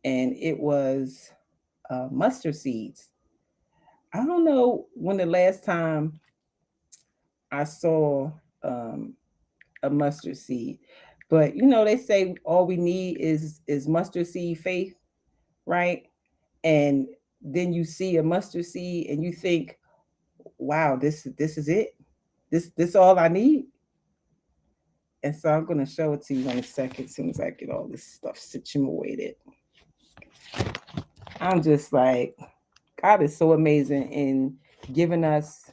and it was mustard seeds. I don't know when the last time I saw um, a mustard seed, but they say all we need is mustard seed faith, right? And then you see a mustard seed and you think, wow, this is it. This all I need. And so I'm gonna show it to you in a second, as soon as I get all this stuff situated. I'm just like, God is so amazing in giving us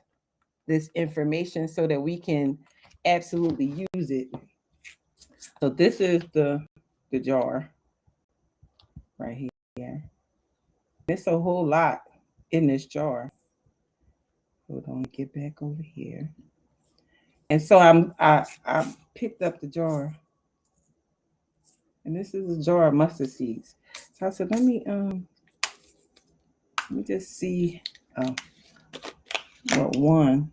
this information so that we can absolutely use it. So this is the jar right here. There's a whole lot in this jar. Hold on, get back over here. And so I picked up the jar, and this is a jar of mustard seeds. So I said, let me just see what one.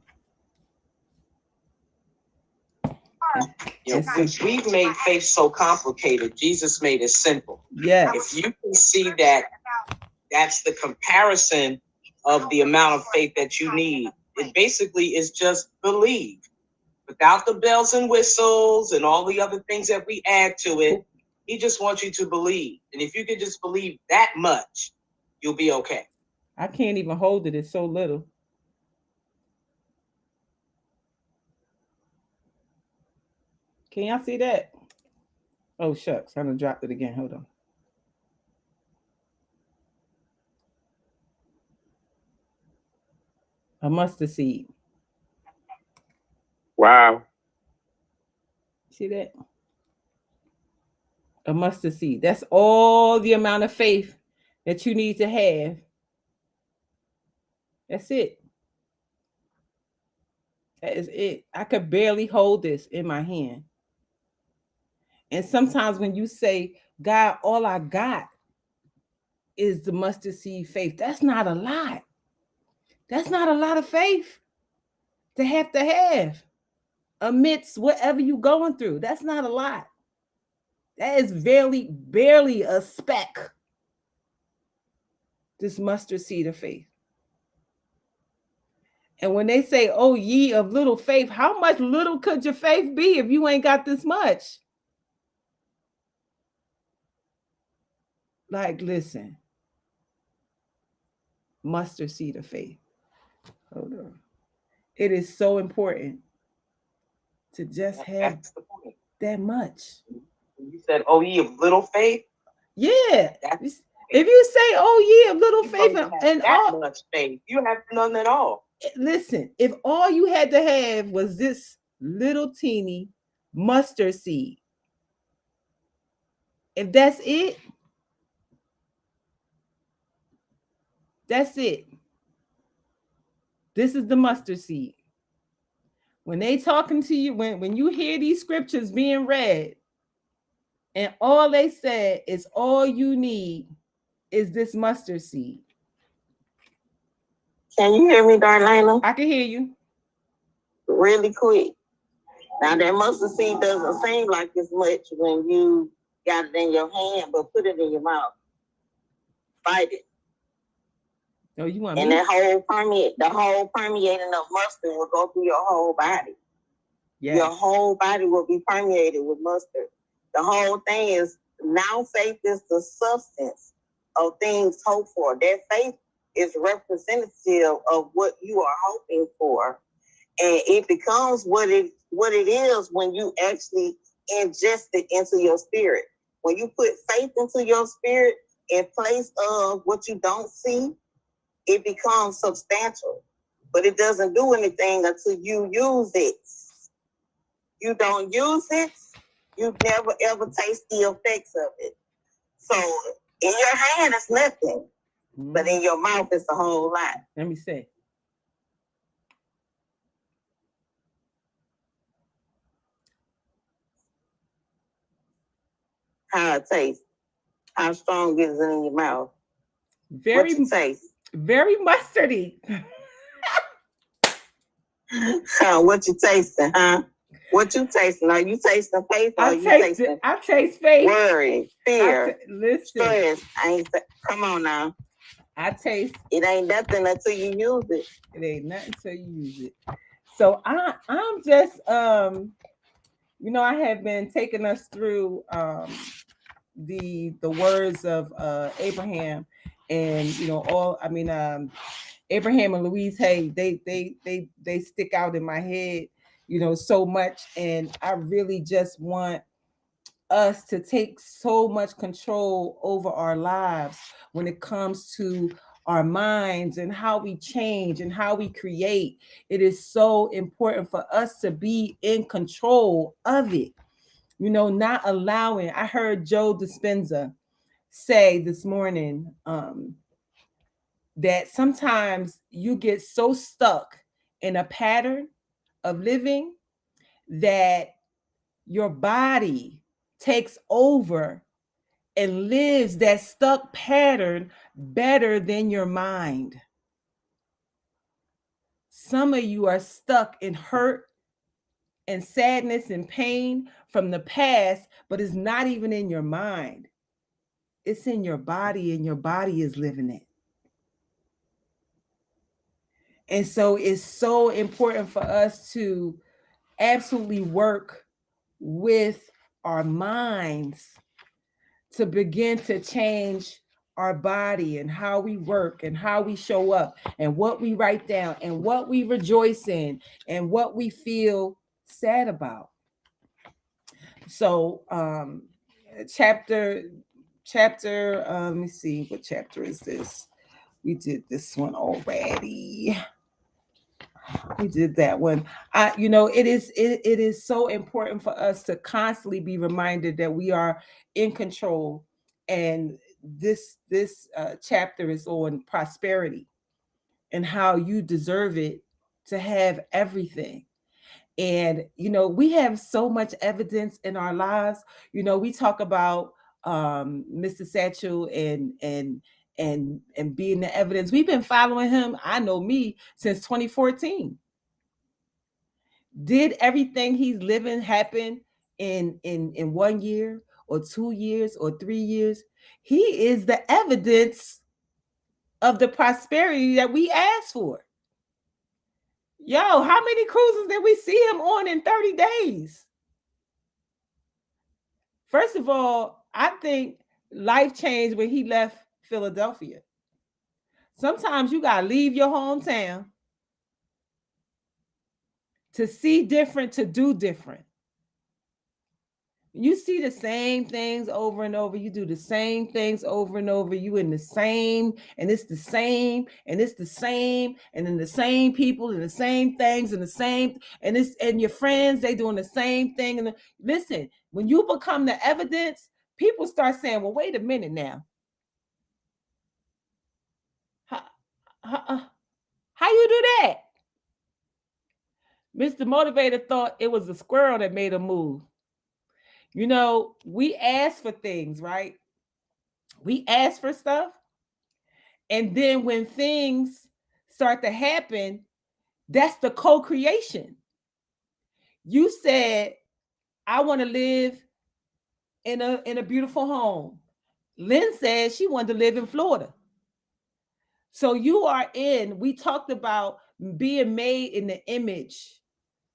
Because we've made faith so complicated, Jesus made it simple. Yes. If you can see that, that's the comparison of the amount of faith that you need. It basically is just believe, without the bells and whistles and all the other things that we add to it. He just wants you to believe, and if you can just believe that much, you'll be okay. I can't even hold it. It's so little. Can y'all see that? Oh, shucks. I'm going to drop it again. Hold on. A mustard seed. Wow. See that? A mustard seed. That's all the amount of faith that you need to have. That's it. That is it. I could barely hold this in my hand. And sometimes when you say, God, all I got is the mustard seed faith, that's not a lot. That's not a lot of faith to have amidst whatever you're going through. That's not a lot. That is barely a speck. This mustard seed of faith. And when they say, oh, ye of little faith, how much little could your faith be if you ain't got this much? Like, listen, mustard seed of faith. Hold on. It is so important to just have that much. You said, oh, ye of little faith? Yeah. If you say, oh, ye of little faith, and that all much faith, you have none at all. Listen, if all you had to have was this little teeny mustard seed, if that's it, that's it. This is the mustard seed. When they talking to you, when you hear these scriptures being read, and all they said is all you need is this mustard seed. Can you hear me, Darlaina? I can hear you. Really quick. Now that mustard seed doesn't seem like as much when you got it in your hand, but put it in your mouth. Bite it. Oh, you want and me? the whole permeating of mustard will go through your whole body. Yes. Your whole body will be permeated with mustard. The whole thing is, now faith is the substance of things hoped for. That faith is representative of what you are hoping for. And it becomes what it is when you actually ingest it into your spirit. When you put faith into your spirit in place of what you don't see, it becomes substantial. But it doesn't do anything until you use it. You don't use it, you never ever taste the effects of it. So in your hand, it's nothing. But in your mouth, it's a whole lot. Let me see. How it tastes. How strong is it in your mouth? Very, what you taste? Very mustardy. What you tasting, huh? What you tasting? Are you tasting faith or are you tasting? I taste faith. Worry, fear, listen. stress. Come on now. I taste. It ain't nothing until you use it. It ain't nothing until you use it. So I'm just I have been taking us through the words of Abraham, and Abraham and Louise Hay, they stick out in my head, so much. And I really just want us to take so much control over our lives when it comes to our minds and how we change and how we create. It is so important for us to be in control of it, not allowing. I heard Joe Dispenza say this morning that sometimes you get so stuck in a pattern of living that your body takes over and lives that stuck pattern better than your mind. Some of you are stuck in hurt and sadness and pain from the past, but it's not even in your mind. It's in your body, and your body is living it. And so it's so important for us to absolutely work with our minds to begin to change our body and how we work and how we show up and what we write down and what we rejoice in and what we feel sad about. So chapter let me see, what chapter is this? We did this one already. We did that one. It is so important for us to constantly be reminded that we are in control. And this chapter is on prosperity and how you deserve it to have everything. And we have so much evidence in our lives. We talk about Mr. Satchel and being the evidence. We've been following him, I know me, since 2014. Did everything he's living happen in 1 year or 2 years or 3 years? He is the evidence of the prosperity that we asked for. Yo, how many cruises did we see him on in 30 days? First of all, I think life changed when he left Philadelphia. Sometimes you got to leave your hometown to see different, to do different. You see the same things over and over. You do the same things over and over. You in the same, and it's the same, and it's the same, and then the same people and the same things and the same, and your friends, they doing the same thing. And listen, when you become the evidence, people start saying, well, wait a minute now. How you do that? Mr. Motivator thought it was a squirrel that made a move. We ask for things, right? We ask for stuff. And then when things start to happen, that's the co-creation. You said, I want to live in a beautiful home. Lynn said she wanted to live in Florida. So we talked about being made in the image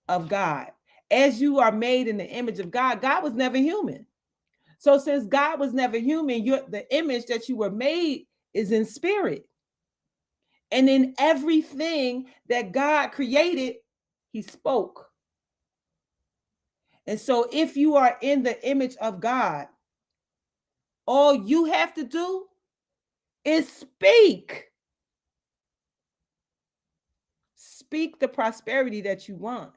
of God. As you are made in the image of God, God was never human. So since God was never human, the image that you were made is in spirit. And in everything that God created, he spoke. And so if you are in the image of God, all you have to do is speak. Speak the prosperity that you want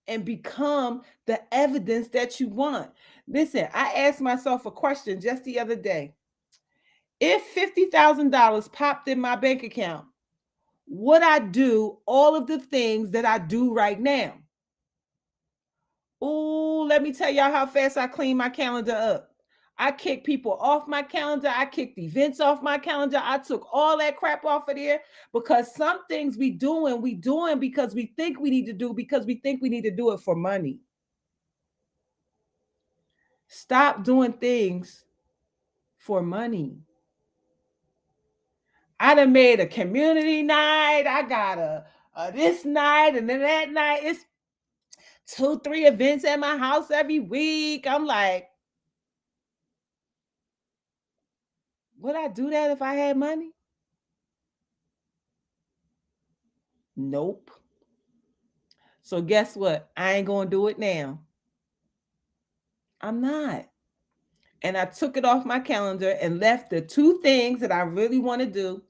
and become the evidence that you want. Listen, I asked myself a question just the other day. If $50,000 popped in my bank account, would I do all of the things that I do right now? Oh, let me tell y'all how fast I clean my calendar up. I kicked people off my calendar. I kicked events off my calendar. I took all that crap off of there because some things we doing because we think we need to do, because we think we need to do it for money. Stop doing things for money. I done made a community night. I got a this night and then that night. It's 2-3 events at my house every week. I'm like, would I do that if I had money? Nope. So guess what? I ain't gonna do it now. I'm not. And I took it off my calendar and left the 2 things that I really want to do.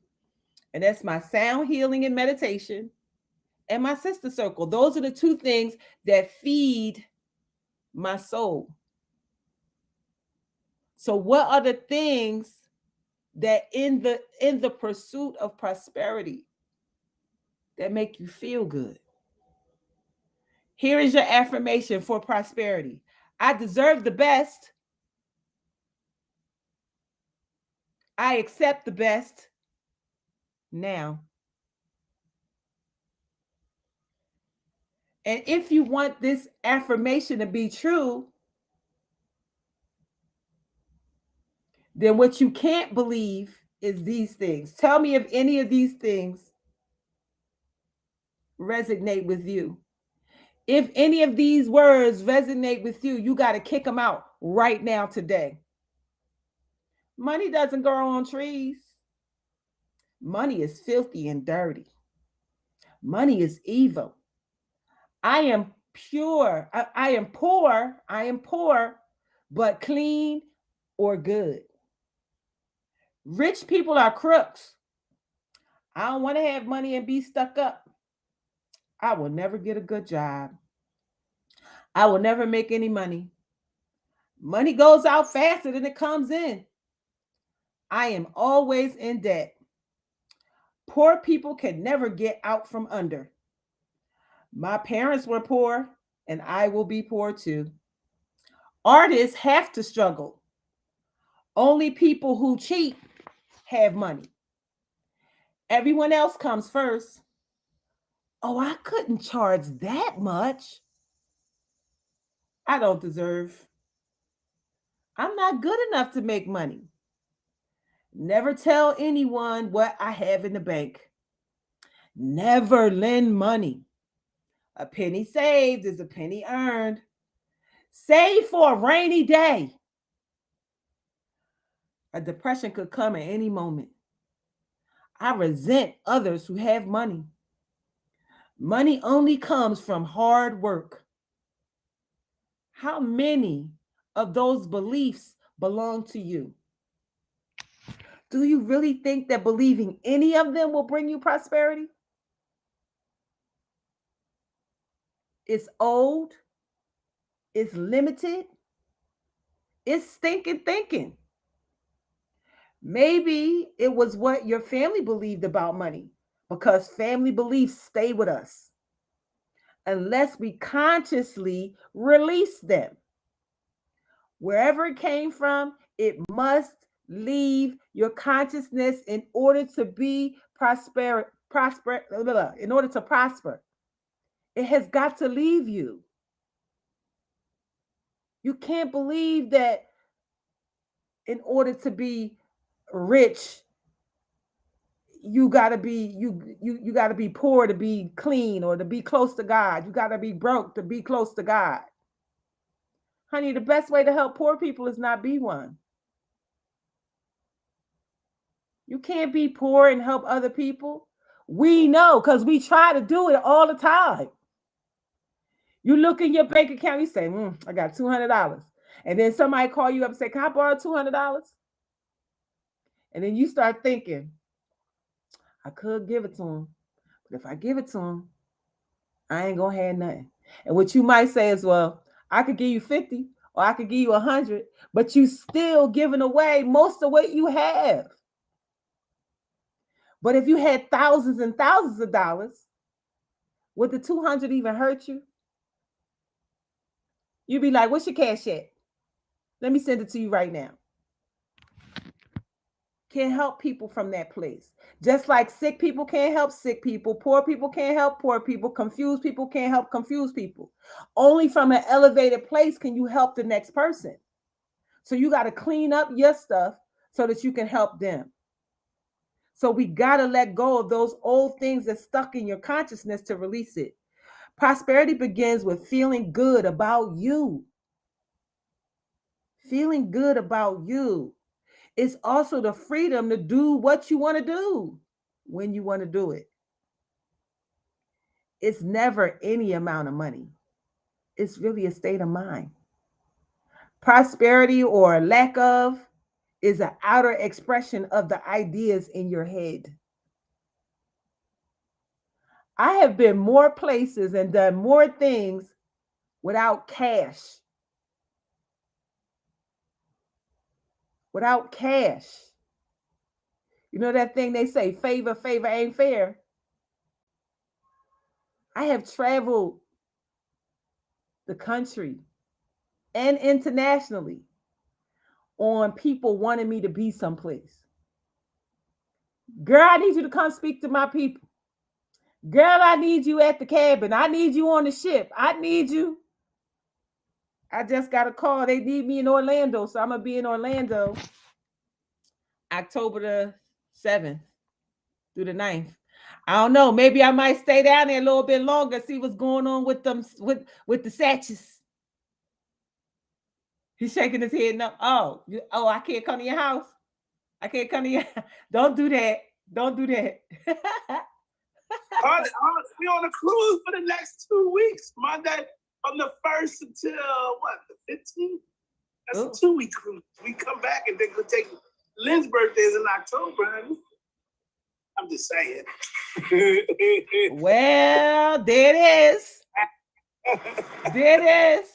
And that's my sound healing and meditation and my sister circle. Those are the 2 things that feed my soul. So what are the things that in the pursuit of prosperity that make you feel good? Here is your affirmation for prosperity. I deserve the best. I accept the best now. And if you want this affirmation to be true, then what you can't believe is these things. Tell me if any of these things resonate with you. If any of these words resonate with you, you got to kick them out right now today. Money doesn't grow on trees. Money is filthy and dirty. Money is evil. I am pure. I am poor. I am poor, but clean or good. Rich people are crooks. I don't want to have money and be stuck up. I will never get a good job. I will never make any money. Money goes out faster than it comes in. I am always in debt. Poor people can never get out from under. My parents were poor, and I will be poor too. Artists have to struggle. Only people who cheat have money. Everyone else comes first. Oh, I couldn't charge that much. I don't deserve. I'm not good enough to make money. Never tell anyone what I have in the bank. Never lend money. A penny saved is a penny earned. Save for a rainy day. A depression could come at any moment. I resent others who have money. Money only comes from hard work. How many of those beliefs belong to you? Do you really think that believing any of them will bring you prosperity? It's old. It's limited. It's stinking thinking. Maybe it was what your family believed about money, because family beliefs stay with us unless we consciously release them. Wherever it came from, it must leave your consciousness in order to be in order to prosper. It has got to leave you. You can't believe that in order to be rich, you gotta be you gotta be poor to be clean or to be close to God. You gotta be broke to be close to God. Honey, the best way to help poor people is not be one. You can't be poor and help other people. We know because we try to do it all the time. You look in your bank account, you say, I got $200. And then somebody call you up and say, can I borrow $200? And then you start thinking, I could give it to him. But if I give it to him, I ain't going to have nothing. And what you might say is, well, I could give you 50 or I could give you 100, but you still giving away most of what you have. But if you had thousands and thousands of dollars, would the 200 even hurt you? You'd be like, what's your cash at? Let me send it to you right now. Can help people from that place. Just like sick people can't help sick people, poor people can't help poor people, confused people can't help confused people. Only from an elevated place can you help the next person. So you got to clean up your stuff so that you can help them. So we got to let go of those old things that's stuck in your consciousness to release it. Prosperity begins with feeling good about you. Feeling good about you. It's also the freedom to do what you want to do when you want to do it. It's never any amount of money. It's really a state of mind. Prosperity or lack of is an outer expression of the ideas in your head. I have been more places and done more things without cash. Without cash. You know that thing they say, favor ain't fair. I have traveled the country and internationally on people wanting me to be someplace. Girl, I need you to come speak to my people. Girl, I need you at the cabin. I need you on the ship. I need you. I just got a call. They need me in Orlando. So I'm going to be in Orlando October the 7th through the 9th. I don't know. Maybe I might stay down there a little bit longer, see what's going on with them, with the Satches. He's shaking his head. No. Oh, I can't come to your house. I can't come to your Don't do that. Don't do that. We on a cruise for the next 2 weeks. Monday from the 1st until the 15th? That's a 2-week cruise. We come back and then we'll take Lynn's birthday is in October, honey. I'm just saying. Well, there it is. There it is.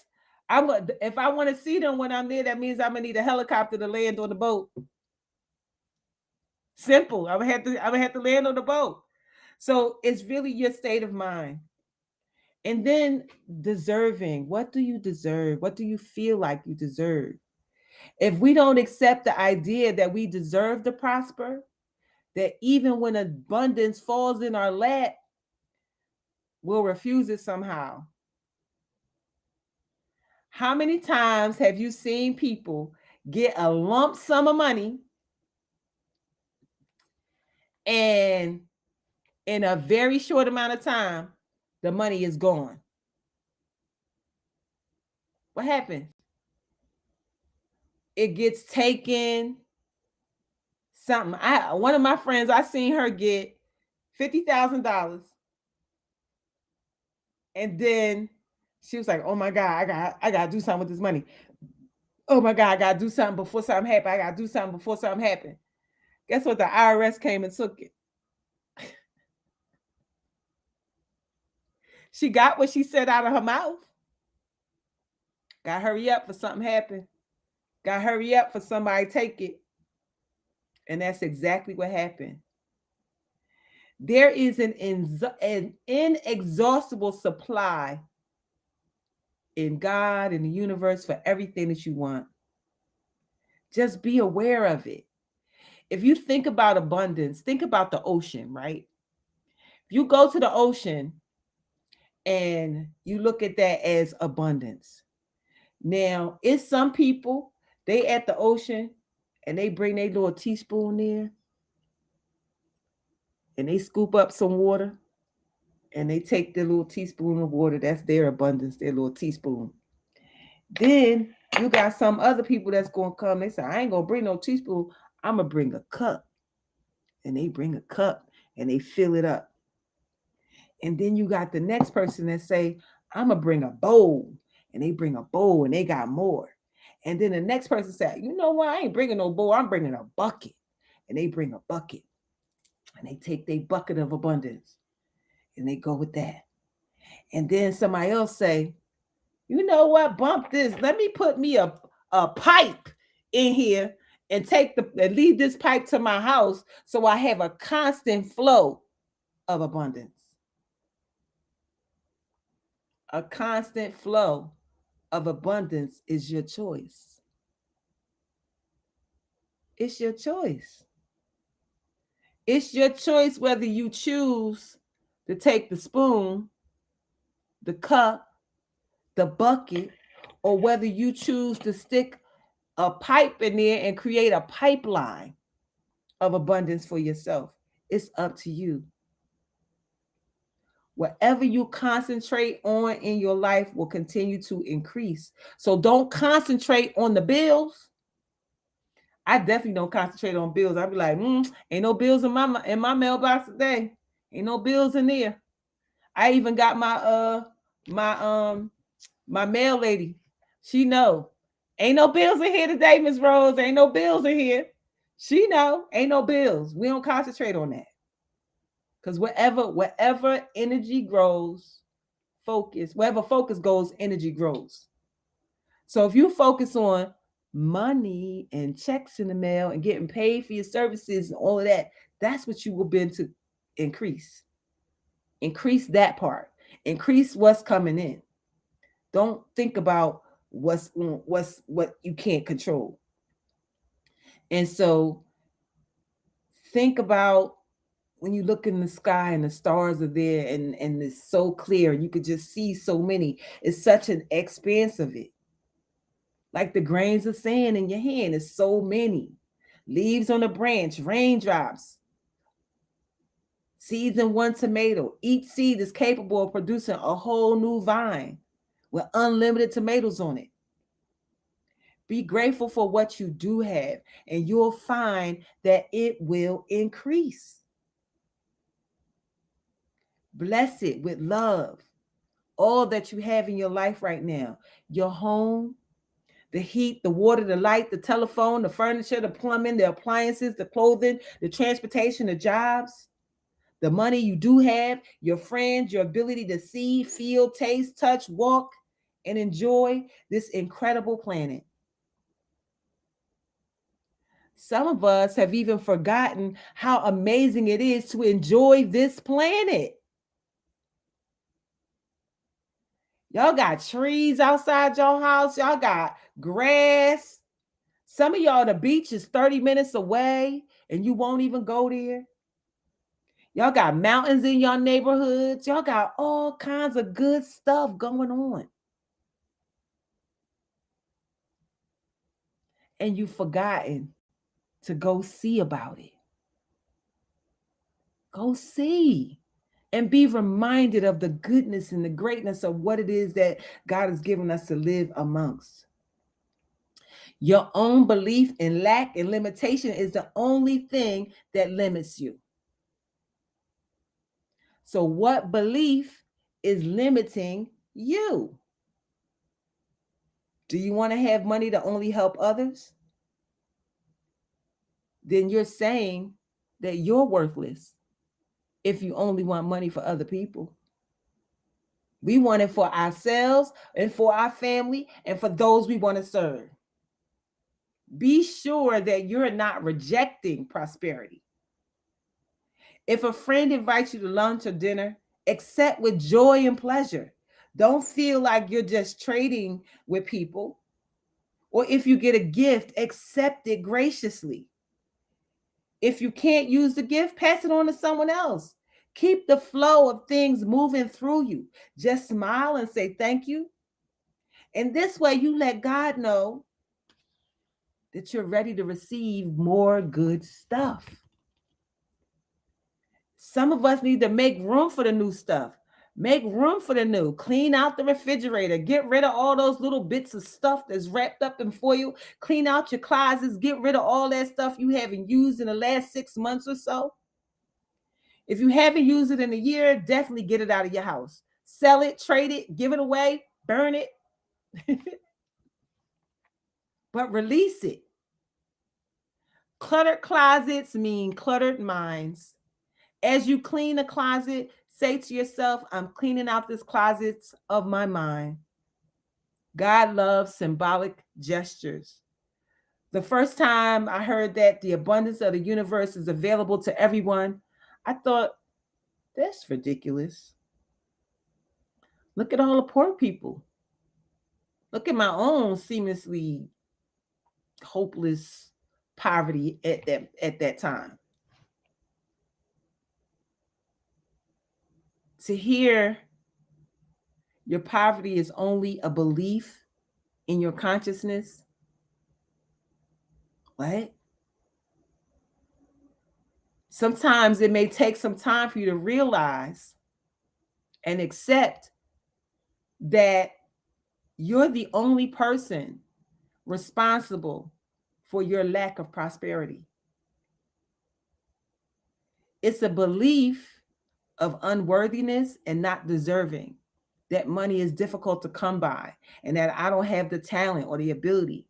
If I want to see them when I'm there, that means I'm gonna need a helicopter to land on the boat. Simple. I'm gonna have to land on the boat. So it's really your state of mind. And then deserving. What do you deserve? What do you feel like you deserve? If we don't accept the idea that we deserve to prosper, that even when abundance falls in our lap, we'll refuse it somehow. How many times have you seen people get a lump sum of money and in a very short amount of time, the money is gone? What happens? It gets taken. Something. One of my friends, I seen her get $50,000, and then she was like, "Oh my God, I gotta do something with this money. Oh my God, I gotta do something before something happens. I gotta do something before something happens." Guess what? The IRS came and took it. She got what she said out of her mouth. Got hurry up for something happen. Got hurry up for somebody take it. And that's exactly what happened. There is an inexhaustible supply in God, in the universe, for everything that you want. Just be aware of it. If you think about abundance, think about the ocean, right? If you go to the ocean and you look at that as abundance. Now, it's some people, they at the ocean and they bring their little teaspoon there and they scoop up some water and they take their little teaspoon of water. That's their abundance, their little teaspoon. Then you got some other people that's going to come. They say, I ain't going to bring no teaspoon. I'm going to bring a cup. And they bring a cup and they fill it up. And then you got the next person that say, I'm going to bring a bowl. And they bring a bowl and they got more. And then the next person said, you know what? I ain't bringing no bowl. I'm bringing a bucket. And they bring a bucket. And they take their bucket of abundance. And they go with that. And then somebody else say, you know what? Bump this. Let me put me a pipe in here and leave this pipe to my house so I have a constant flow of abundance. A constant flow of abundance is your choice. It's your choice. It's your choice whether you choose to take the spoon, the cup, the bucket, or whether you choose to stick a pipe in there and create a pipeline of abundance for yourself. It's up to you. Whatever you concentrate on in your life will continue to increase. So don't concentrate on the bills. I definitely don't concentrate on bills. I be like, ain't no bills in my mailbox today. Ain't no bills in there. I even got my my mail lady. She know. Ain't no bills in here today, Miss Rose. Ain't no bills in here. She know. Ain't no bills. We don't concentrate on that. Because wherever energy grows, wherever focus goes, energy grows. So if you focus on money and checks in the mail and getting paid for your services and all of that, that's what you will begin to increase. Increase that part. Increase what's coming in. Don't think about what you can't control. And so think about when you look in the sky and the stars are there and it's so clear and you could just see so many. It's such an expanse of it. Like the grains of sand in your hand, it's so many. Leaves on a branch, raindrops, seeds in one tomato. Each seed is capable of producing a whole new vine with unlimited tomatoes on it. Be grateful for what you do have, and you'll find that it will increase. Bless it with love. All that you have in your life right now, your home, the heat, the water, the light, the telephone, the furniture, the plumbing, the appliances, the clothing, the transportation, the jobs, the money you do have, your friends, your ability to see, feel, taste, touch, walk, and enjoy this incredible planet. Some of us have even forgotten how amazing it is to enjoy this planet. Y'all got trees outside your house. Y'all got grass. Some of y'all, the beach is 30 minutes away and you won't even go there. Y'all got mountains in your neighborhoods. Y'all got all kinds of good stuff going on. And you've forgotten to go see about it. Go see and be reminded of the goodness and the greatness of what it is that God has given us to live amongst. Your own belief in lack and limitation is the only thing that limits you. So, what belief is limiting you? Do you want to have money to only help others? Then you're saying that you're worthless if you only want money for other people. We want it for ourselves and for our family and for those we want to serve. Be sure that you're not rejecting prosperity. If a friend invites you to lunch or dinner, accept with joy and pleasure. Don't feel like you're just trading with people. Or if you get a gift, accept it graciously. If you can't use the gift, pass it on to someone else. Keep the flow of things moving through you. Just smile and say thank you. And this way you let God know that you're ready to receive more good stuff. Some of us need to make room for the new stuff. Make room for the new. Clean out the refrigerator. Get rid of all those little bits of stuff that's wrapped up in foil. Clean out your closets. Get rid of all that stuff you haven't used in the last 6 months or so. If you haven't used it in a year, definitely get it out of your house. Sell it, trade it, give it away, burn it. But release it. Cluttered closets mean cluttered minds. As you clean a closet, say to yourself, I'm cleaning out this closet of my mind. God loves symbolic gestures. The first time I heard that the abundance of the universe is available to everyone, I thought, that's ridiculous. Look at all the poor people. Look at my own seamlessly hopeless poverty at that time. To hear your poverty is only a belief in your consciousness, what? Sometimes it may take some time for you to realize and accept that you're the only person responsible for your lack of prosperity. It's a belief of unworthiness and not deserving, that money is difficult to come by, and that I don't have the talent or the ability,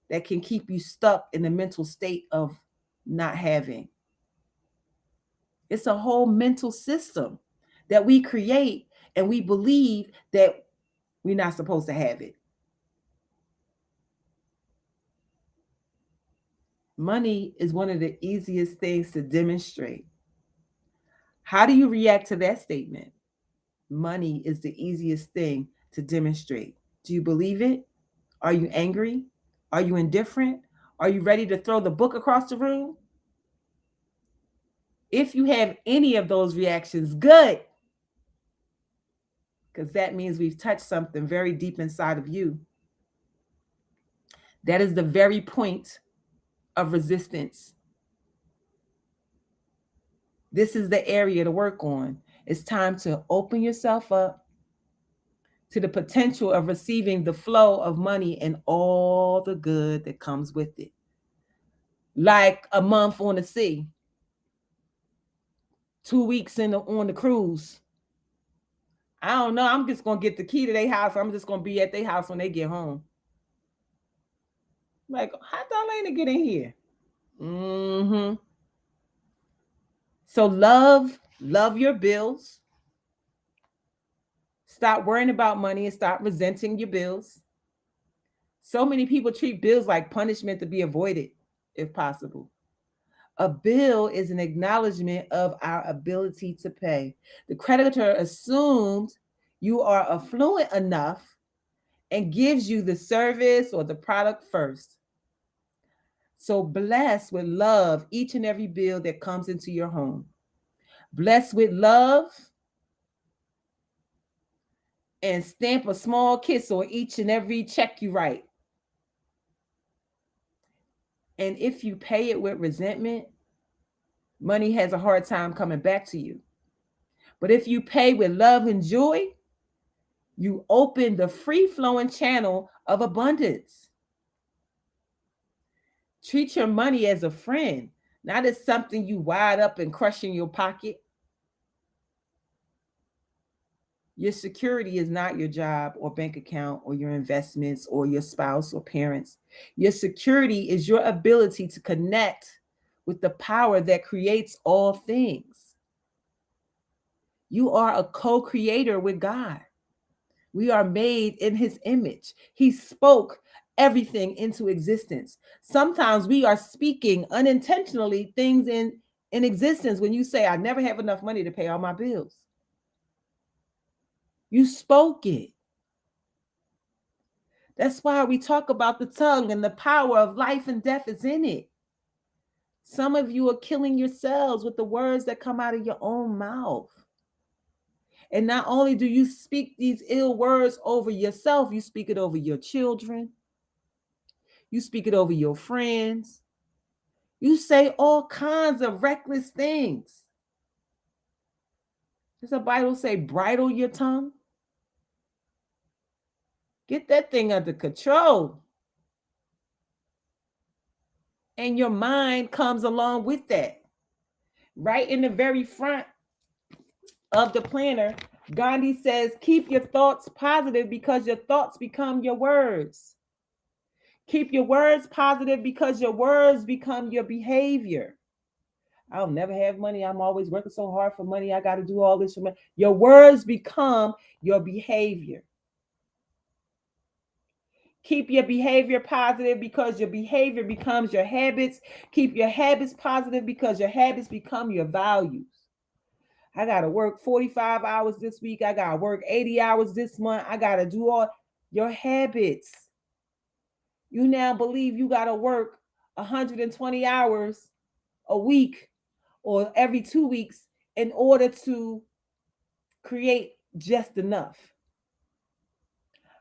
that can keep you stuck in the mental state of not having. It's a whole mental system that we create, and we believe that we're not supposed to have it. Money is one of the easiest things to demonstrate. How do you react to that statement? Money is the easiest thing to demonstrate. Do you believe it? Are you angry? Are you indifferent? Are you ready to throw the book across the room? If you have any of those reactions, good. Because that means we've touched something very deep inside of you. That is the very point of resistance. This is the area to work on. It's time to open yourself up to the potential of receiving the flow of money and all the good that comes with it. Like a month on the sea, 2 weeks on the cruise. I don't know. I'm just going to get the key to their house. I'm just going to be at their house when they get home. Like, how Darlaina get in here? Mm-hmm. So love your bills. Stop worrying about money and stop resenting your bills. So many people treat bills like punishment to be avoided, if possible. A bill is an acknowledgement of our ability to pay. The creditor assumes you are affluent enough and gives you the service or the product first. So bless with love each and every bill that comes into your home. Bless with love and stamp a small kiss on each and every check you write. And if you pay it with resentment, money has a hard time coming back to you. But if you pay with love and joy, you open the free-flowing channel of abundance. Treat your money as a friend, not as something you wide up and crush in your pocket. Your security is not your job or bank account or your investments or your spouse or parents. Your security is your ability to connect with the power that creates all things. You are a co-creator with God. We are made in his image. He spoke everything into existence. Sometimes we are speaking unintentionally things in existence. When you say, I never have enough money to pay all my bills, you spoke it. That's why we talk about the tongue, and the power of life and death is in it. Some of you are killing yourselves with the words that come out of your own mouth. And not only do you speak these ill words over yourself, you speak it over your children. You speak it over your friends. You say all kinds of reckless things. Does the Bible say bridle your tongue? Get that thing under control. And your mind comes along with that. Right in the very front of the planner, Gandhi says, keep your thoughts positive because your thoughts become your words. Keep your words positive because your words become your behavior. I'll never have money. I'm always working so hard for money. I got to do all this for money. Your words become your behavior. Keep your behavior positive because your behavior becomes your habits. Keep your habits positive because your habits become your values. I got to work 45 hours this week. I got to work 80 hours this month. I got to do all your habits. You now believe you got to work 120 hours a week or every 2 weeks in order to create just enough.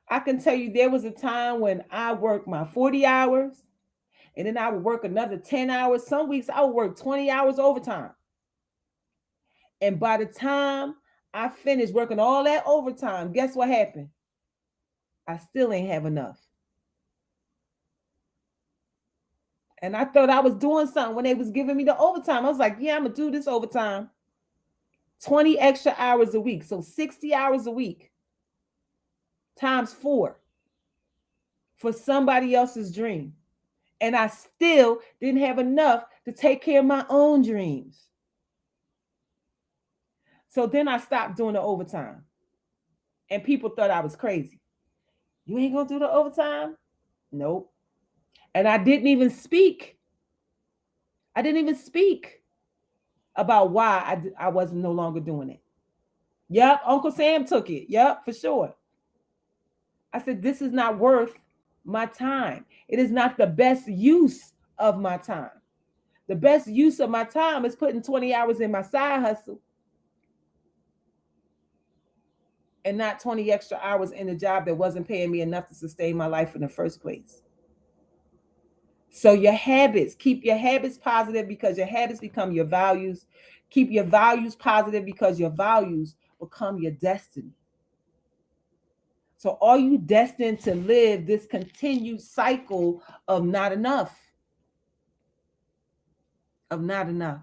I can tell you there was a time when I worked my 40 hours and then I would work another 10 hours. Some weeks I would work 20 hours overtime. And by the time I finished working all that overtime, guess what happened? I still ain't have enough. And I thought I was doing something when they was giving me the overtime. I was like, yeah, I'm going to do this overtime. 20 extra hours a week. So 60 hours a week times 4 for somebody else's dream. And I still didn't have enough to take care of my own dreams. So then I stopped doing the overtime. And people thought I was crazy. You ain't going to do the overtime? Nope. And I didn't even speak. About why I wasn't no longer doing it. Yep, Uncle Sam took it. Yep, for sure. I said, this is not worth my time. It is not the best use of my time. The best use of my time is putting 20 hours in my side hustle and not 20 extra hours in a job that wasn't paying me enough to sustain my life in the first place. So your habits, keep your habits positive because your habits become your values. Keep your values positive because your values become your destiny. So are you destined to live this continued cycle of not enough? Of not enough.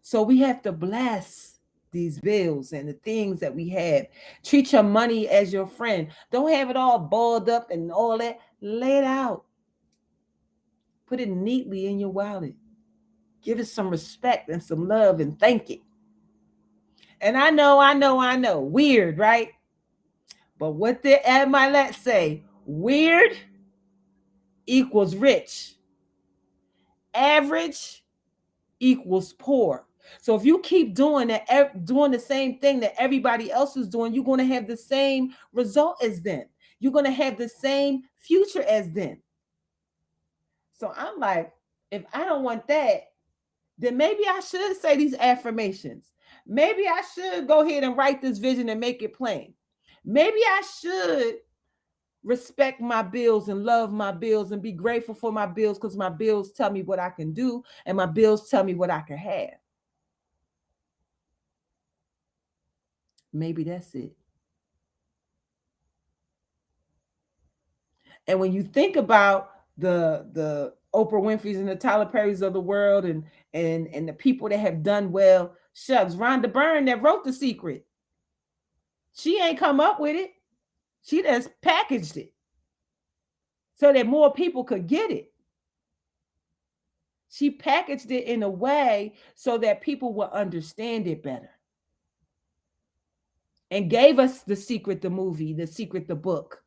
So we have to bless these bills and the things that we have. Treat your money as your friend. Don't have it all balled up and all that. Lay it out. Put it neatly in your wallet. Give it some respect and some love and thank it. And I know. Weird, right? But what did Ed Milet say? Weird equals rich. Average equals poor. So if you keep doing that, doing the same thing that everybody else is doing, you're going to have the same result as them. You're going to have the same future as them. So I'm like, if I don't want that, then maybe I should say these affirmations. Maybe I should go ahead and write this vision and make it plain. Maybe I should respect my bills and love my bills and be grateful for my bills because my bills tell me what I can do and my bills tell me what I can have. Maybe that's it. And when you think about the Oprah Winfrey's and the Tyler Perry's of the world and the people that have done well, shucks, Rhonda Byrne that wrote The Secret. She ain't come up with it. She just packaged it so that more people could get it. She packaged it in a way so that people will understand it better. And gave us The Secret, the movie, The Secret, the book,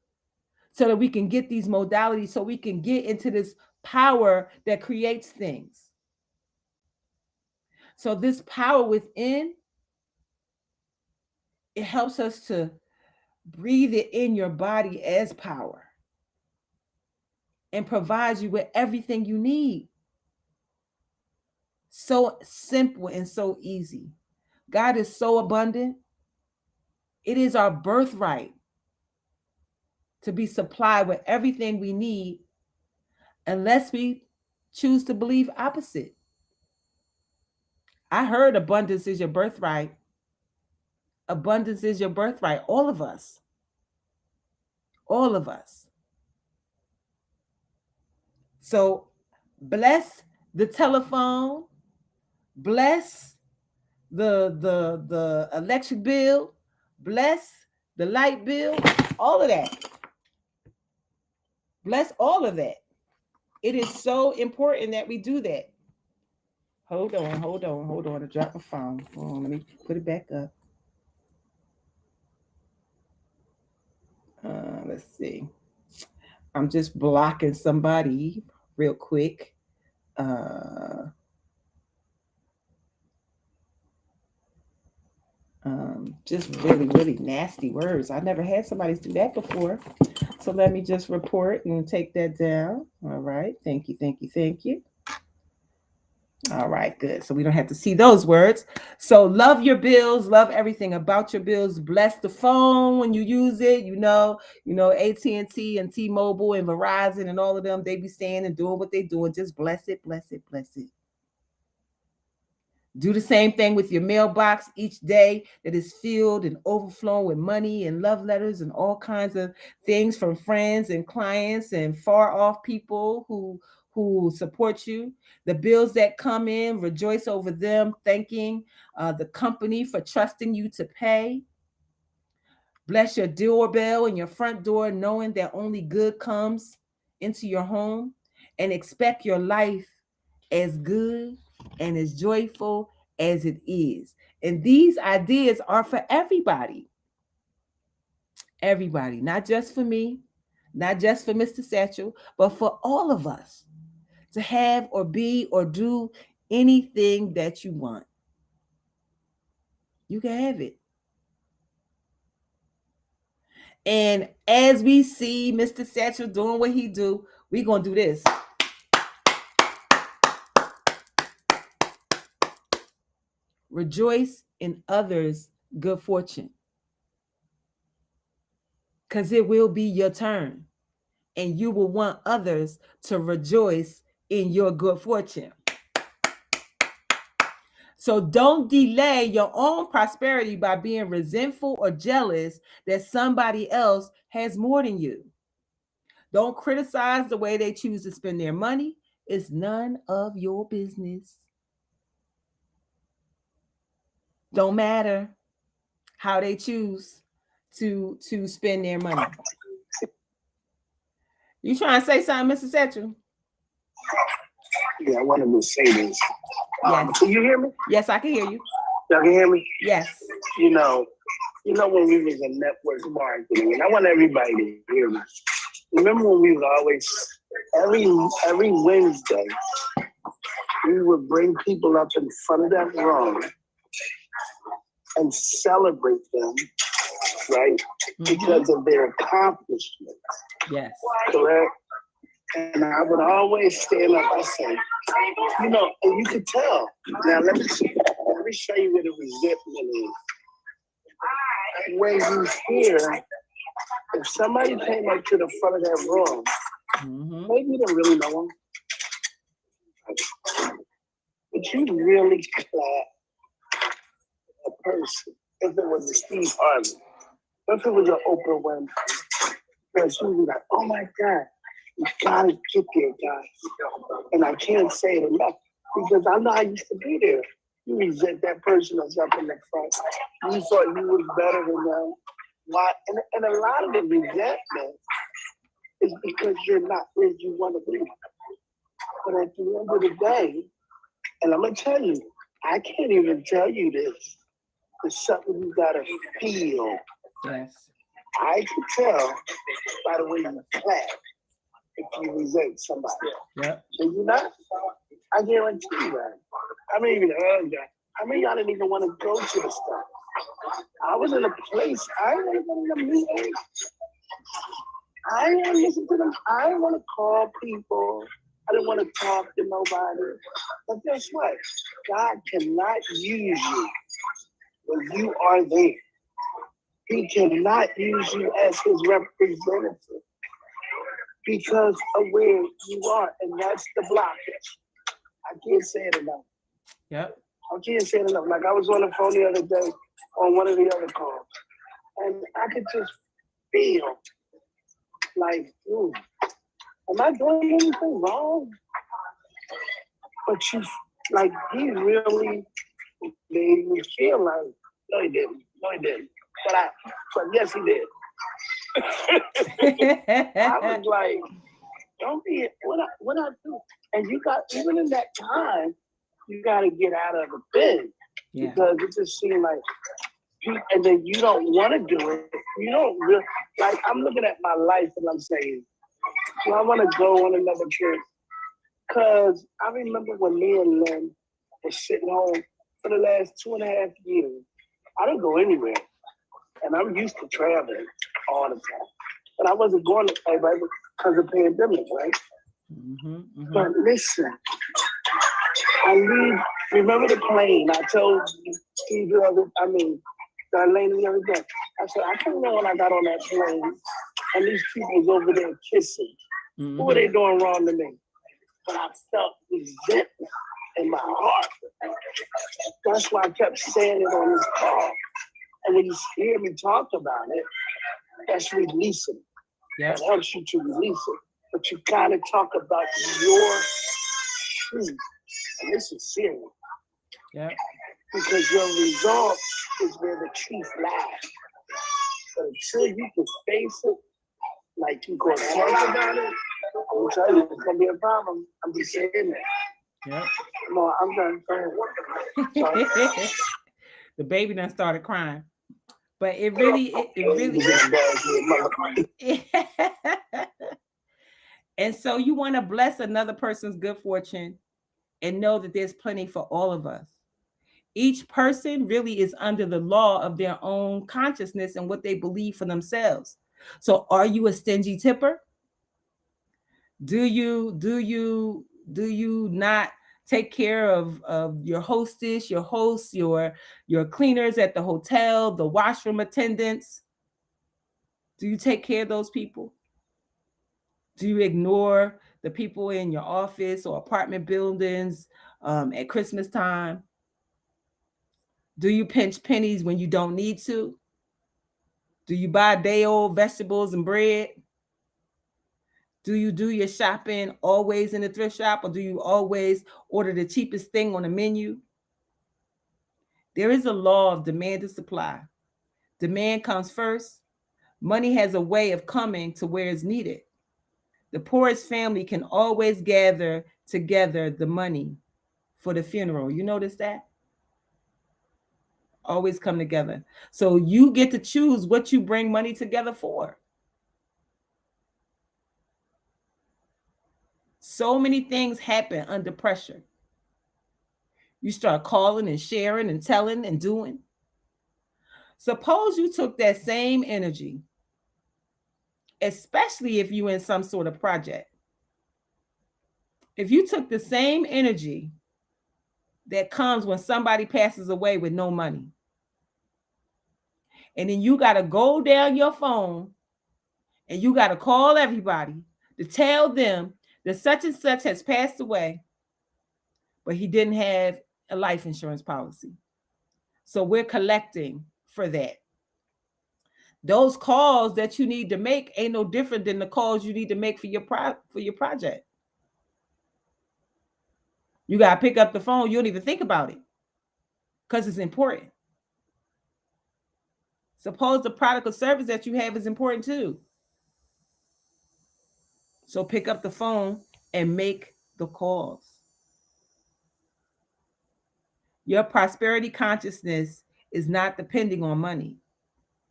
so that we can get these modalities, so we can get into this power that creates things. So this power within, it helps us to breathe it in your body as power and provides you with everything you need. So simple and so easy. God is so abundant. It is our birthright to be supplied with everything we need unless we choose to believe opposite. I heard abundance is your birthright. Abundance is your birthright. All of us. All of us. So bless the telephone. Bless the electric bill. Bless the light bill. All of that. Bless all of that. It is so important that we do that. Hold on. I dropped my phone. Hold on, let me put it back up. Let's see. I'm just blocking somebody real quick. Just really, really nasty words. I never had somebody do that before. So let me just report and take that down. All right. Thank you, thank you, thank you. All right, good. So we don't have to see those words. So love your bills, love everything about your bills. Bless the phone when you use it. AT&T and T-Mobile and Verizon and all of them, they be saying and doing what they doing. Just bless it, bless it, bless it. Do the same thing with your mailbox each day that is filled and overflowing with money and love letters and all kinds of things from friends and clients and far off people who support you. The bills that come in, rejoice over them, thanking the company for trusting you to pay. Bless your doorbell and your front door, knowing that only good comes into your home, and expect your life as good and as joyful as it is. And these ideas are for everybody. Everybody, not just for me, not just for Mr. Satchel, but for all of us to have or be or do anything that you want. You can have it. And as we see Mr. Satchel doing what he do, we're going to do this. Rejoice in others' good fortune, because it will be your turn, and you will want others to rejoice in your good fortune. So don't delay your own prosperity by being resentful or jealous that somebody else has more than you. Don't criticize the way they choose to spend their money. It's none of your business. Don't matter how they choose to spend their money. You trying to say something, Mr. Satchel? Yeah, I wanted to say this. Yes. Can you hear me? Yes, I can hear you. Y'all can hear me? Yes. You know when we was in network marketing, and I want everybody to hear me. Remember when we was always every Wednesday, we would bring people up in front of that room and celebrate them, right? Mm-hmm. Because of their accomplishments. Yes. Correct? And I would always stand up and say, and you could tell. Now let me show you where the resentment is. When you hear, if somebody came up to the front of that room, mm-hmm. maybe you didn't really know them, but you really clap a person. If it was a Steve Harvey, if it was an Oprah Winfrey, because you would be like, oh my God, you gotta get there, guys. And I can't say it enough because I know I used to be there. You resent that person that's up in the front. You thought you was better than them. Why? And a lot of the resentment is because you're not where you want to be. But at the end of the day, and I'm gonna tell you, I can't even tell you this. It's something you gotta feel. Yes. I can tell by the way you clap if you resent somebody. Yep. And you not? I guarantee you that. I mean, even heard that. I mean, y'all didn't even want to go to the stuff. I was in a place, I didn't want to go to the meeting. I didn't want to listen to them. I didn't want to call people. I didn't want to talk to nobody. But guess what? God cannot use you when you are there. He cannot use you as his representative because of where you are. And that's the blockage. I can't say it enough. Yep. I can't say it enough. Like I was on the phone the other day on one of the other calls, and I could just feel like, am I doing anything wrong? But he really made me feel like, no, he didn't. But yes, he did. I was like, don't be what I do. And you got, even in that time, you got to get out of the bin because it just seemed like, and then you don't want to do it. You don't really, like, I'm looking at my life and I'm saying, do I want to go on another trip? Because I remember when me and Lynn were sitting home for the last 2.5 years. I didn't go anywhere. And I'm used to traveling all the time. But I wasn't going to everybody because of the pandemic, right? But listen, I leave. Remember the plane? I told Steve, Darlaina the other day. I said, I can't remember when I got on that plane and these people was over there kissing. What were they doing wrong to me? But I felt resentment in my heart. That's why I kept saying it on this call. And when you hear me talk about it, that's releasing. Yeah. That helps you to release it. But you gotta talk about your truth. And this is serious. Yeah. Because your result is where the truth lies. But until you can face it, like you go talk about it, I'm gonna tell you, it's gonna be a problem. I'm just saying that. Yeah. Come on, I'm done. The baby done started crying. But it really. And so you want to bless another person's good fortune and know that there's plenty for all of us. Each person really is under the law of their own consciousness and what they believe for themselves. So are you a stingy tipper? Do you not take care of your hostess, your hosts, your cleaners at the hotel, the washroom attendants? Do you take care of those people? Do you ignore the people in your office or apartment buildings at Christmas time? Do you pinch pennies when you don't need to? Do you buy day-old vegetables and bread? Do you do your shopping always in the thrift shop, or do you always order the cheapest thing on the menu? There is a law of demand and supply. Demand comes first. Money has a way of coming to where it's needed. The poorest family can always gather together the money for the funeral. You notice that? Always come together. So you get to choose what you bring money together for. So many things happen under pressure. You start calling and sharing and telling and doing. Suppose you took that same energy, especially if you're in some sort of project. If you took the same energy that comes when somebody passes away with no money, and then you got to go down your phone and you got to call everybody to tell them that such and such has passed away, but he didn't have a life insurance policy. So we're collecting for that. Those calls that you need to make ain't no different than the calls you need to make for your project. You got to pick up the phone. You don't even think about it because it's important. Suppose the product or service that you have is important too. So pick up the phone and make the calls. Your prosperity consciousness is not depending on money.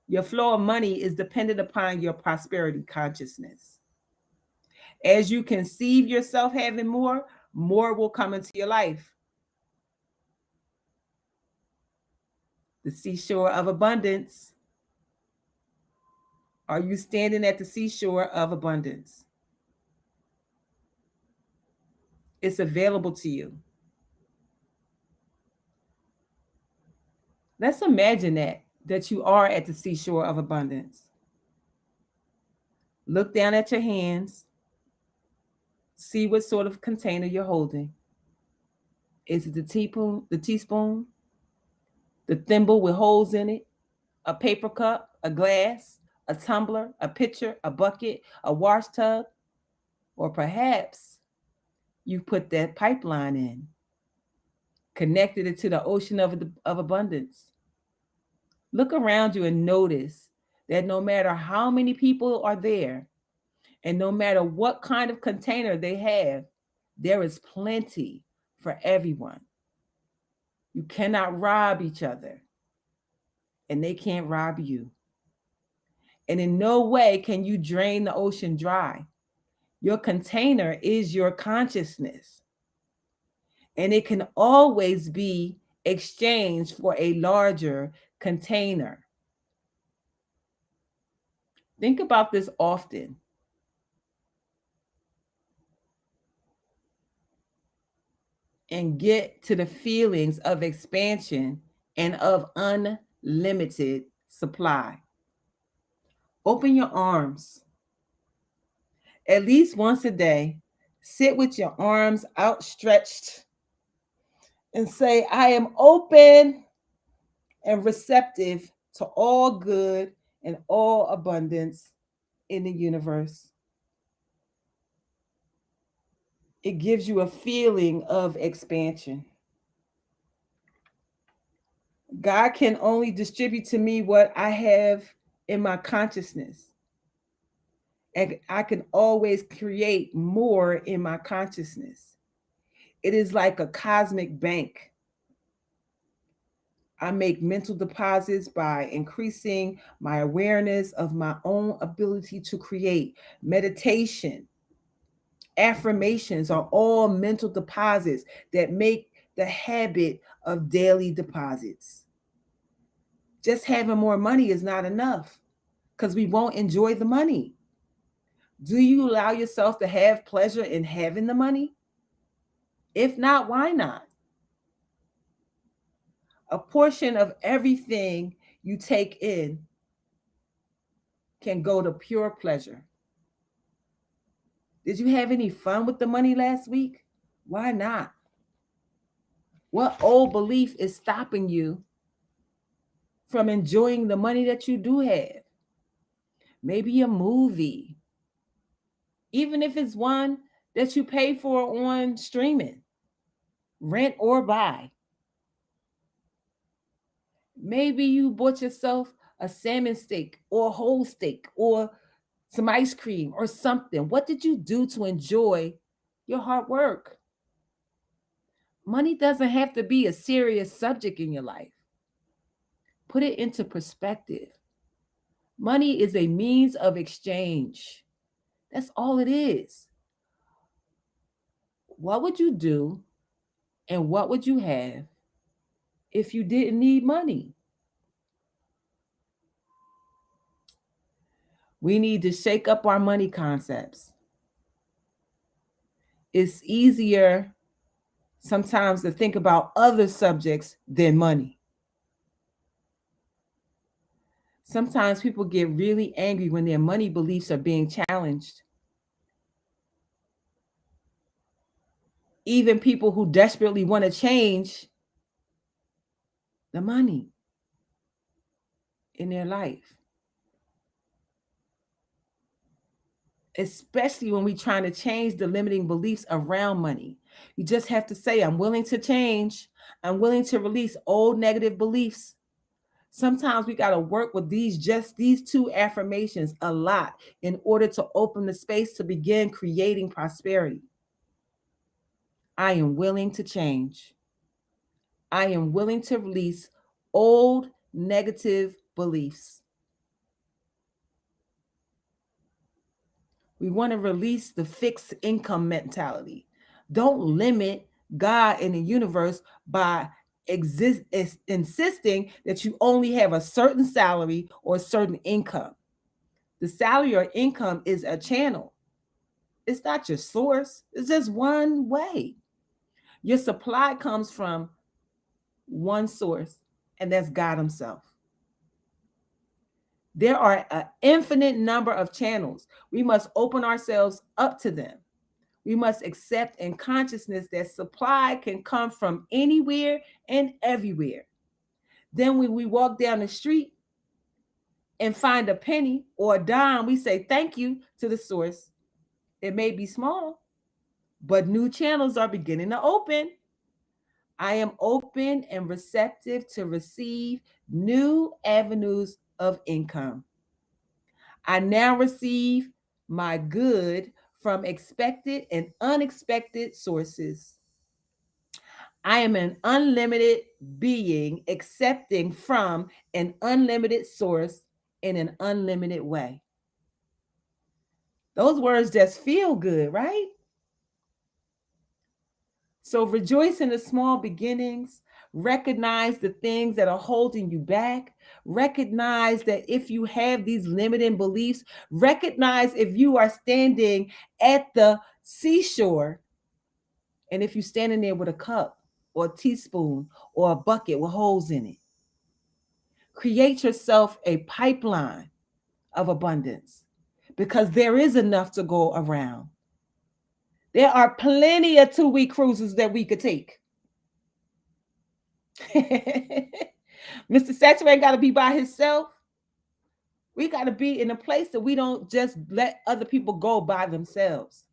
Your flow of money is dependent upon your prosperity consciousness. As you conceive yourself having more, more will come into your life. The seashore of abundance. Are you standing at the seashore of abundance? It's available to you. Let's imagine that you are at the seashore of abundance. Look down at your hands. See what sort of container you're holding. Is it the teaspoon, the thimble with holes in it, a paper cup, a glass, a tumbler, a pitcher, a bucket, a wash tub, or perhaps you put that pipeline in, connected it to the ocean of abundance. Look around you and notice that no matter how many people are there, and no matter what kind of container they have, there is plenty for everyone. You cannot rob each other, and they can't rob you. And in no way can you drain the ocean dry. Your container is your consciousness, and it can always be exchanged for a larger container. Think about this often. And get to the feelings of expansion and of unlimited supply. Open your arms. At least once a day, sit with your arms outstretched and say, I am open and receptive to all good and all abundance in the universe. It gives you a feeling of expansion. God can only distribute to me what I have in my consciousness. And I can always create more in my consciousness. It is like a cosmic bank. I make mental deposits by increasing my awareness of my own ability to create. Meditation, affirmations are all mental deposits that make the habit of daily deposits. Just having more money is not enough because we won't enjoy the money. Do you allow yourself to have pleasure in having the money? If not, why not? A portion of everything you take in can go to pure pleasure. Did you have any fun with the money last week? Why not? What old belief is stopping you from enjoying the money that you do have? Maybe a movie, even if it's one that you pay for on streaming, rent or buy. Maybe you bought yourself a salmon steak or a whole steak or some ice cream or something. What did you do to enjoy your hard work? Money doesn't have to be a serious subject in your life. Put it into perspective. Money is a means of exchange. That's all it is. What would you do and what would you have if you didn't need money? We need to shake up our money concepts. It's easier sometimes to think about other subjects than money. Sometimes people get really angry when their money beliefs are being challenged. Even people who desperately want to change the money in their life. Especially when we're trying to change the limiting beliefs around money. You just have to say, I'm willing to change. I'm willing to release old negative beliefs. Sometimes we got to work with these two affirmations a lot in order to open the space to begin creating prosperity. I am willing to change. I am willing to release old negative beliefs. We want to release the fixed income mentality. Don't limit God in the universe by insisting that you only have a certain salary or a certain income. The salary or income is a channel. It's not your source. It's just one way. Your supply comes from one source, and that's God Himself. There are an infinite number of channels. We must open ourselves up to them. We must accept in consciousness that supply can come from anywhere and everywhere. Then when we walk down the street and find a penny or a dime, we say thank you to the source. It may be small, but new channels are beginning to open. I am open and receptive to receive new avenues of income. I now receive my good from expected and unexpected sources. I am an unlimited being accepting from an unlimited source in an unlimited way. Those words just feel good, right? So rejoice in the small beginnings, Recognize the things that are holding you back. Recognize that if you have these limiting beliefs, recognize if you are standing at the seashore and if you're standing there with a cup or a teaspoon or a bucket with holes in it. Create yourself a pipeline of abundance because there is enough to go around. There are plenty of 2-week cruises that we could take. Mr. Satcher ain't got to be by himself. We got to be in a place that we don't just let other people go by themselves.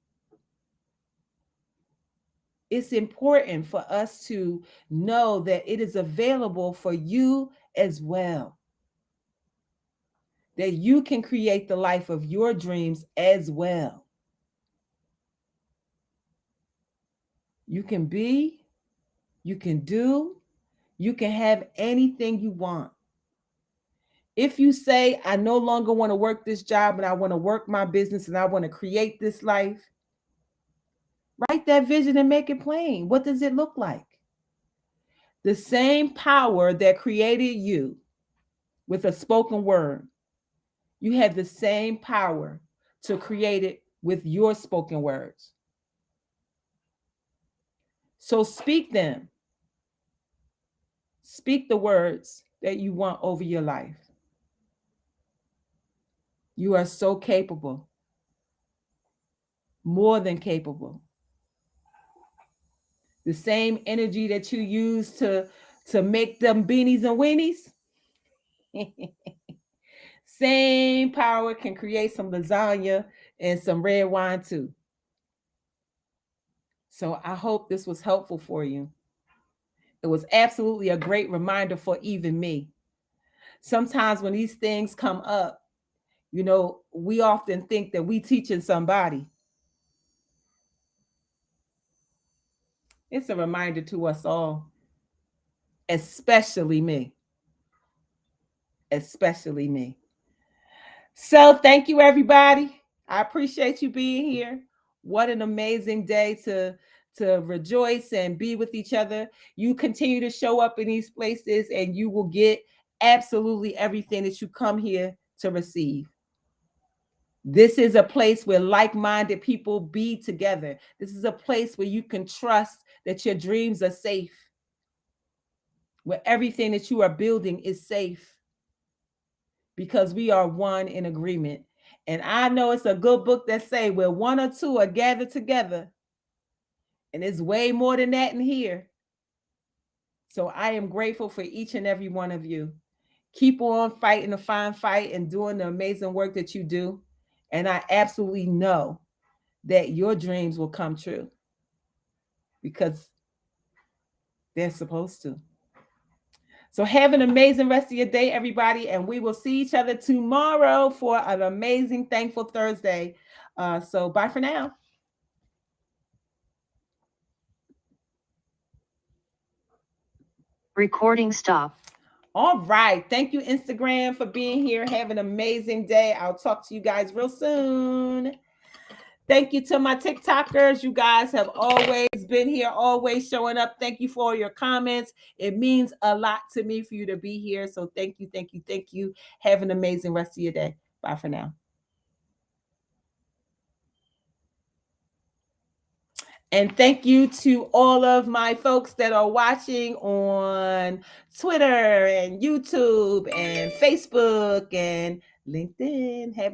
It's important for us to know that it is available for you as well. That you can create the life of your dreams as well. You can be, you can do, you can have anything you want. If you say, I no longer want to work this job and I want to work my business and I want to create this life, write that vision and make it plain. What does it look like? The same power that created you with a spoken word, you have the same power to create it with your spoken words. So speak them. Speak the words that you want over your life. You are so capable, more than capable. The same energy that you use to make them beanies and weenies, same power can create some lasagna and some red wine too. So I hope this was helpful for you. It was absolutely a great reminder for even me. Sometimes when these things come up, we often think that we teaching somebody. It's a reminder to us all, especially me. Especially me. So thank you, everybody. I appreciate you being here. What an amazing day to rejoice and be with each other. You continue to show up in these places and you will get absolutely everything that you come here to receive. This is a place where like-minded people be together. This is a place where you can trust that your dreams are safe, where everything that you are building is safe, because we are one in agreement. And I know it's a good book that say where one or two are gathered together, and it's way more than that in here. So I am grateful for each and every one of you. Keep on fighting the fine fight and doing the amazing work that you do. And I absolutely know that your dreams will come true because they're supposed to. So have an amazing rest of your day, everybody. And we will see each other tomorrow for an amazing Thankful Thursday. So bye for now. Recording stop. All right. Thank you, Instagram, for being here. Have an amazing day. I'll talk to you guys real soon. Thank you to my TikTokers. You guys have always been here, always showing up. Thank you for all your comments. It means a lot to me for you to be here. So thank you, thank you, thank you. Have an amazing rest of your day. Bye for now. And thank you to all of my folks that are watching on Twitter and YouTube and Facebook and LinkedIn. Have